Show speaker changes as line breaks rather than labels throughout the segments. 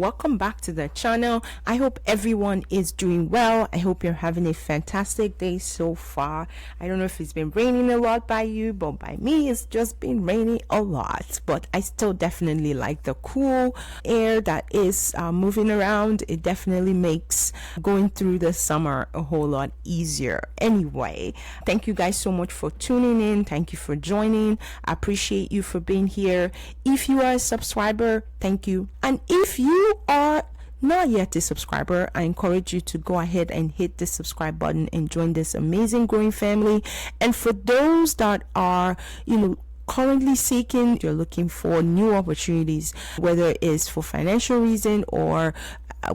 Welcome back to the channel. I hope everyone is doing well. I hope you're having a fantastic day so far. I don't know if it's been raining a lot by you, but by me it's just been raining a lot. But I still definitely like the cool air that is moving around. It definitely makes going through the summer a whole lot easier. Anyway, thank you guys so much for tuning in. Thank you for joining. I appreciate you for being here. If you are a subscriber, thank you. And if you are not yet a subscriber, I encourage you to go ahead and hit the subscribe button and join this amazing growing family. And for those that are, currently seeking, you're looking for new opportunities, whether it is for financial reason or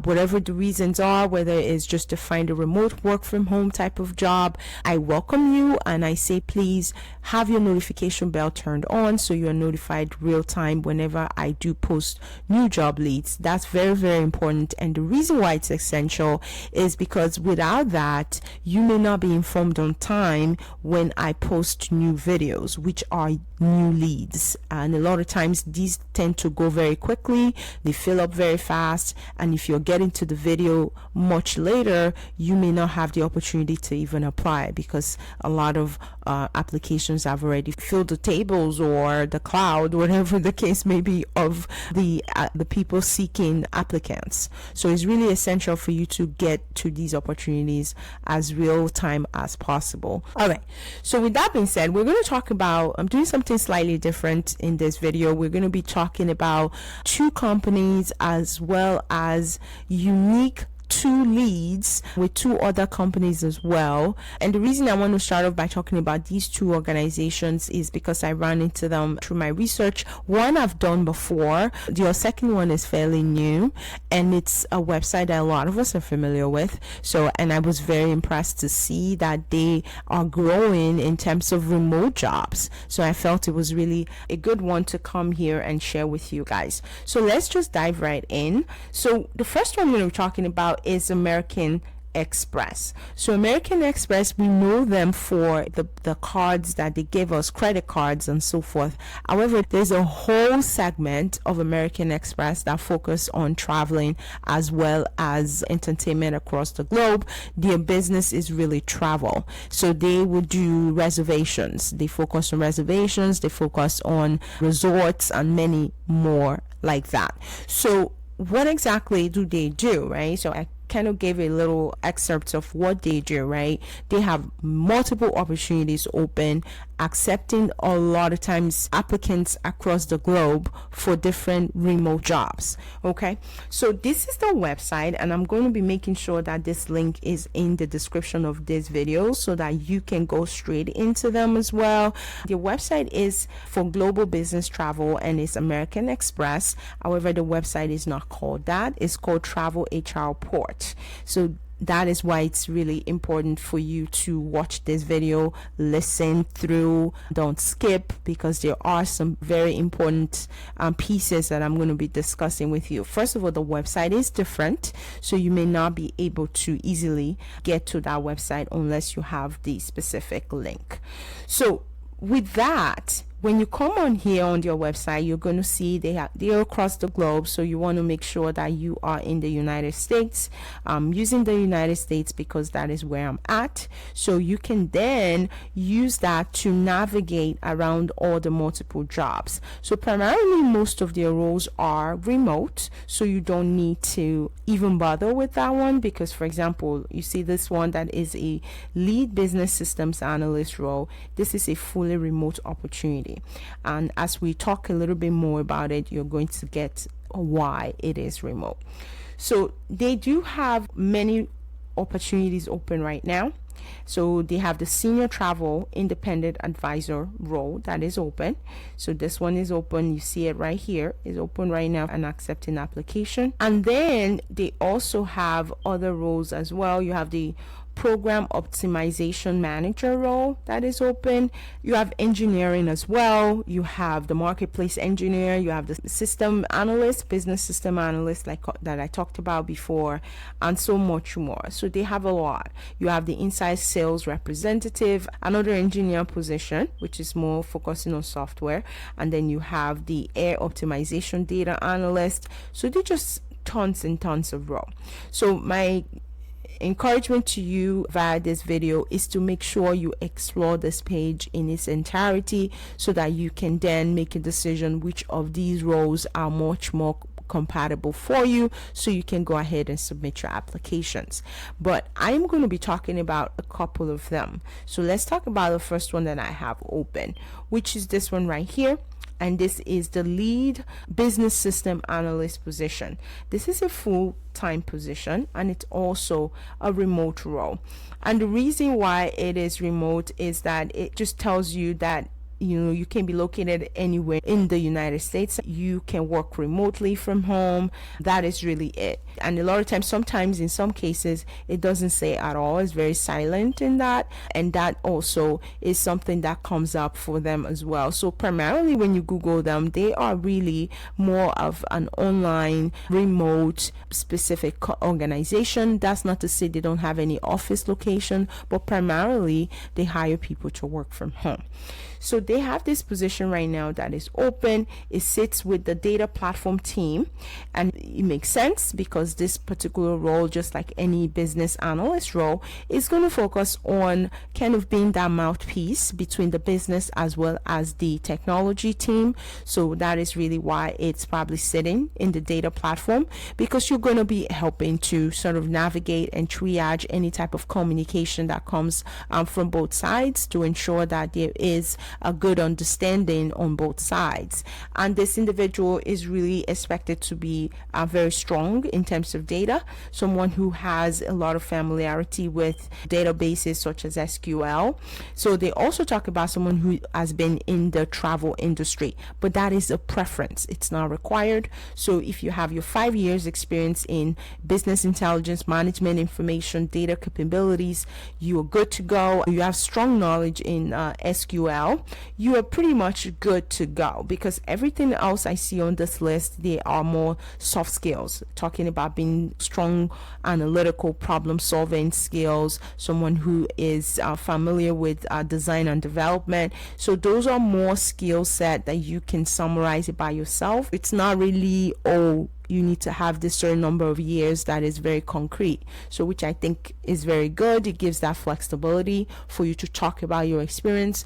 whatever the reasons are, whether it's just to find a remote work from home type of job, I welcome you and I say please have your notification bell turned on so you're notified real time whenever I do post new job leads. That's very, very important. And the reason why it's essential is because without that, you may not be informed on time when I post new videos, which are new leads. And a lot of times these tend to go very quickly, they fill up very fast, and if you're getting to the video much later, you may not have the opportunity to even apply because a lot of applications have already filled the tables or the cloud, whatever the case may be, of the people seeking applicants. So it's really essential for you to get to these opportunities as real time as possible. All right, so with that being said, we're going to talk about, I'm doing something slightly different in this video. We're going to be talking about two companies as well as unique two leads with two other companies as well. And the reason I want to start off by talking about these two organizations is because I ran into them through my research. One I've done before, the second one is fairly new, and it's a website that a lot of us are familiar with. So, and I was very impressed to see that they are growing in terms of remote jobs. So I felt it was really a good one to come here and share with you guys. So let's just dive right in. So the first one we're going to be talking about is American Express. So American Express, we know them for the cards that they give us, credit cards and so forth. However, there's a whole segment of American Express that focus on traveling as well as entertainment across the globe. Their business is really travel. So they would do reservations. They focus on reservations. They focus on resorts and many more like that. So what exactly do they do, right? So I kind of gave a little excerpt of what they do, right? They have multiple opportunities open, accepting a lot of times applicants across the globe for different remote jobs. Okay, so this is the website, and I'm going to be making sure that this link is in the description of this video so that you can go straight into them as well. The website is for global business travel and it's American Express. However, the website is not called that. It's called Travel HR Port. So that is why it's really important for you to watch this video, listen through, don't skip, because there are some very important pieces that I'm going to be discussing with you. First of all, the website is different, so you may not be able to easily get to that website unless you have the specific link. So with that, when you come on here on their website, you're going to see they're across the globe. So you want to make sure that you are in the United States. I'm using the United States because that is where I'm at. So you can then use that to navigate around all the multiple jobs. So primarily most of their roles are remote. So you don't need to even bother with that one because, for example, you see this one that is a lead business systems analyst role. This is a fully remote opportunity. And as we talk a little bit more about it, you're going to get why it is remote. So they do have many opportunities open right now. So they have the senior travel independent advisor role that is open. So this one is open. You see it right here, is open right now and accepting application. And then they also have other roles as well. You have the program optimization manager role that is open. You have engineering as well. You have the marketplace engineer. You have the system analyst, business system analyst, like that I talked about before, and so much more. So they have a lot. You have the inside sales representative, another engineer position, which is more focusing on software, and then you have the air optimization data analyst. So they just tons and tons of role. So my encouragement to you via this video is to make sure you explore this page in its entirety so that you can then make a decision which of these roles are much more compatible for you, so you can go ahead and submit your applications. But I'm going to be talking about a couple of them. So let's talk about the first one that I have open, which is this one right here. And this is the lead business system analyst position. This is a full-time position, and it's also a remote role. And the reason why it is remote is that it just tells you that you can be located anywhere in the United States. You can work remotely from home. That is really it. And a lot of times, sometimes in some cases, it doesn't say at all. It's very silent in that. And that also is something that comes up for them as well. So primarily when you Google them, they are really more of an online, remote, specific organization. That's not to say they don't have any office location, but primarily they hire people to work from home. So they have this position right now that is open. It sits with the data platform team, and it makes sense because this particular role, just like any business analyst role, is going to focus on kind of being that mouthpiece between the business as well as the technology team. So that is really why it's probably sitting in the data platform, because you're going to be helping to sort of navigate and triage any type of communication that comes from both sides to ensure that there is a good understanding on both sides. And this individual is really expected to be very strong in terms of data, someone who has a lot of familiarity with databases such as SQL. So they also talk about someone who has been in the travel industry, but that is a preference. It's not required. So if you have your 5 years experience in business intelligence, management, information, data capabilities, you are good to go. You have strong knowledge in SQL, you are pretty much good to go, because everything else I see on this list, they are more soft skills, talking about being strong analytical problem solving skills, someone who is familiar with design and development. So those are more skill set that you can summarize it by yourself. It's not really, oh, you need to have this certain number of years. That is very concrete, so which I think is very good. It gives that flexibility for you to talk about your experience.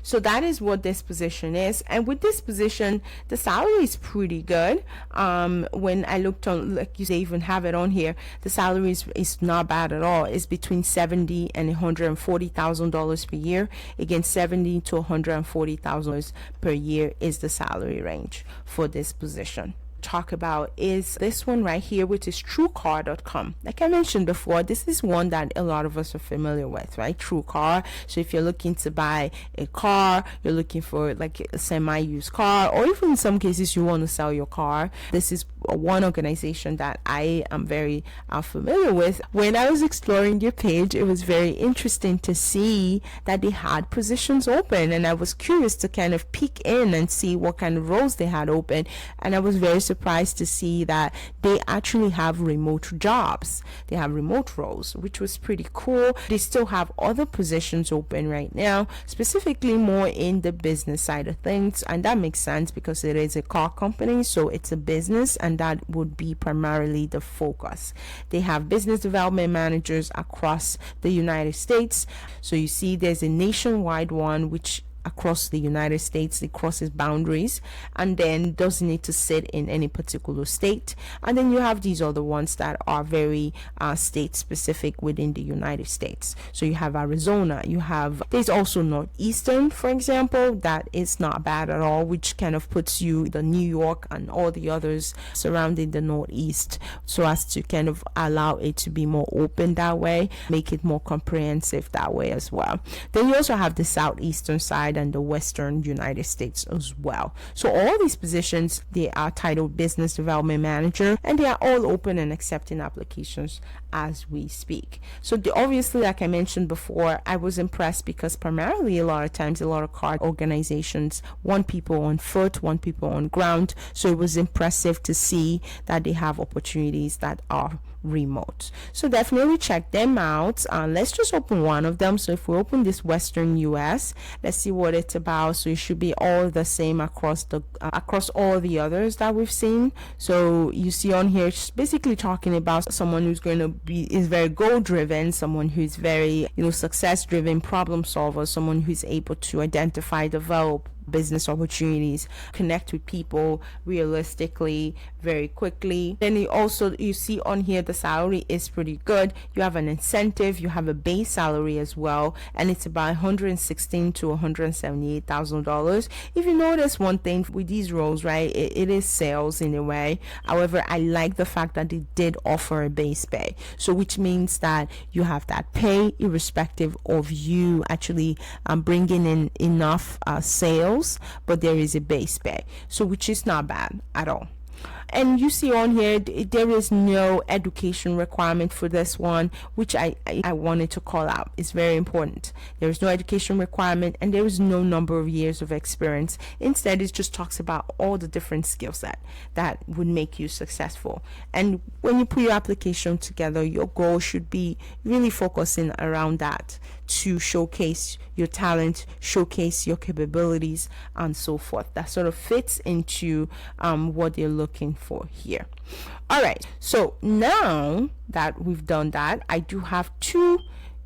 So that is what this position is. And with this position, the salary is pretty good. When I looked on, like you say, even have it on here, the salary is not bad at all. It's between $70,000 and $140,000 per year. Again, $70,000 to $140,000 per year is the salary range for this position. Talk about is this one right here, which is TrueCar.com. Like I mentioned before, this is one that a lot of us are familiar with, right? TrueCar. So if you're looking to buy a car, you're looking for like a semi-used car, or even in some cases you want to sell your car, this is one organization that I am very familiar with. When I was exploring your page, it was very interesting to see that they had positions open, and I was curious to kind of peek in and see what kind of roles they had open, and I was very surprised to see that they actually have remote jobs. They have remote roles, which was pretty cool. They still have other positions open right now, specifically more in the business side of things, and that makes sense because it is a car company, so it's a business, and that would be primarily the focus. They have business development managers across the United States. So you see there's a nationwide one, which across the United States, it crosses boundaries and then doesn't need to sit in any particular state. And then you have these other ones that are very state specific within the United States. So you have Arizona, there's also Northeastern, for example, that is not bad at all, which kind of puts you the New York and all the others surrounding the Northeast, so as to kind of allow it to be more open that way, make it more comprehensive that way as well. Then you also have the Southeastern side and the Western United States as well. So all these positions, they are titled Business Development Manager, and they are all open and accepting applications as we speak. So obviously, like I mentioned before, I was impressed because primarily a lot of times a lot of car organizations want people on foot, want people on ground. So it was impressive to see that they have opportunities that are remote. So definitely check them out. Let's just open one of them. So if we open this Western US, let's see what it's about. So it should be all the same across all the others that we've seen. So you see on here, it's basically talking about someone who's going to is very goal driven, someone who's very, success driven, problem solver, someone who's able to identify, develop business opportunities, connect with people realistically, very quickly. Then you see on here the salary is pretty good. You have an incentive, you have a base salary as well, and it's about $116,000 to $178,000. If you notice one thing with these roles, right, it is sales in a way. However, I like the fact that they did offer a base pay, so which means that you have that pay irrespective of you actually bringing in enough sales, but there is a base pay, so which is not bad at all. And you see on here, there is no education requirement for this one, which I wanted to call out. It's very important. There is no education requirement, and there is no number of years of experience. Instead, it just talks about all the different skill set that would make you successful. And when you put your application together, your goal should be really focusing around that, to showcase your talent, showcase your capabilities, and so forth. That sort of fits into what they're looking for here. All right, so now that we've done that, I do have two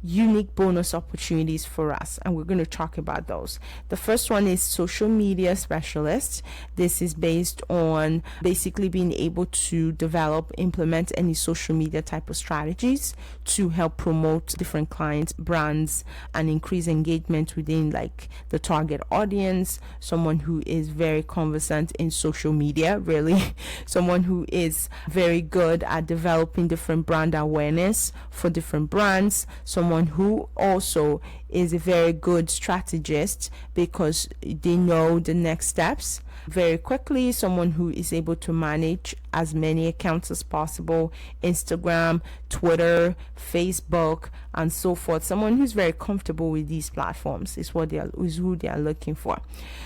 unique bonus opportunities for us, and we're going to talk about those. The first one is social media specialist. This is based on basically being able to develop, implement any social media type of strategies to help promote different clients, brands, and increase engagement within like the target audience. Someone who is very conversant in social media, really someone who is very good at developing different brand awareness for different brands, someone who also is a very good strategist because they know the next steps very quickly, someone who is able to manage as many accounts as possible, Instagram, Twitter, Facebook, and so forth. Someone who's very comfortable with these platforms is who they are looking for.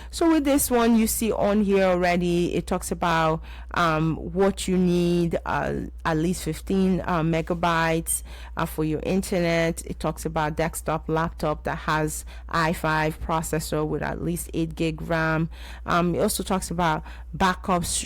So with this one, you see on here already, it talks about what you need, at least 15 megabytes for your internet. It talks about desktop, laptop that has i5 processor with at least 8 gig RAM. It also talks about backups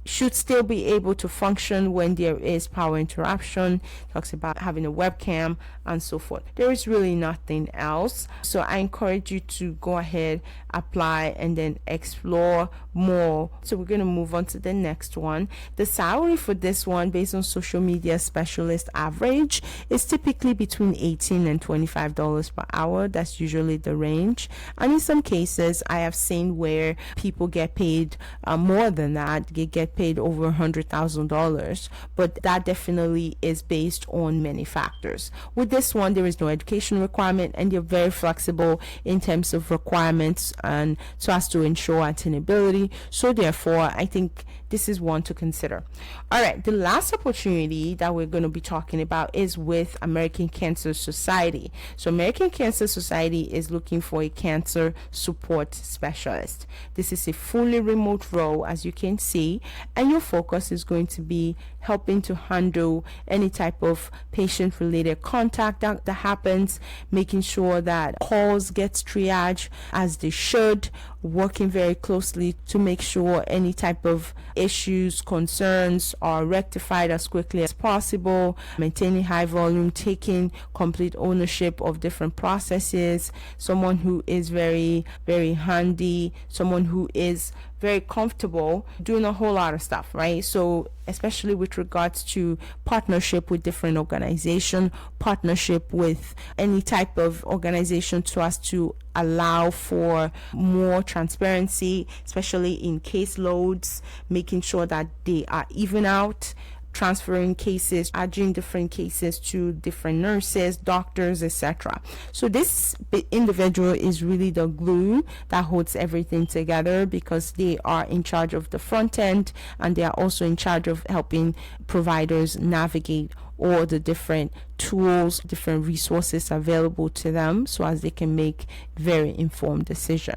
should still be able to function when there is power interruption. Talks about having a webcam and so forth. There is really nothing else, so I encourage you to go ahead, apply, and then explore more. So we're going to move on to the next one. The salary for this one, based on social media specialist average, is typically between $18 and $25 per hour. That's usually the range, and in some cases I have seen where people get paid more than that. They get paid over $100,000, but that definitely is based on many factors. With this one, there is no education requirement, and they're very flexible in terms of requirements and so as to ensure attainability. So therefore, I think this is one to consider. All right, the last opportunity that we're going to be talking about is with American Cancer Society. So American Cancer Society is looking for a cancer support specialist. This is a fully remote role, as you can see, and your focus is going to be helping to handle any type of patient-related contact that happens, making sure that calls gets triaged as they should, working very closely to make sure any type of issues, concerns are rectified as quickly as possible, maintaining high volume, taking complete ownership of different processes, someone who is very, very handy, someone who is very comfortable doing a whole lot of stuff, right? So especially with regards to partnership with different organization, partnership with any type of organization so as to allow for more transparency, especially in caseloads, making sure that they are even out, transferring cases, adding different cases to different nurses, doctors, etc. So this individual is really the glue that holds everything together, because they are in charge of the front end, and they are also in charge of helping providers navigate all the different tools, different resources available to them, so as they can make very informed decision.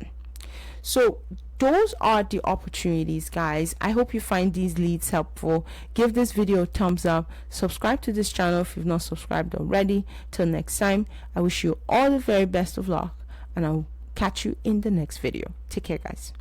So those are the opportunities, guys. I hope you find these leads helpful. Give this video a thumbs up, subscribe to this channel if you've not subscribed already. Till next time, I wish you all the very best of luck, and I'll catch you in the next video. Take care, guys.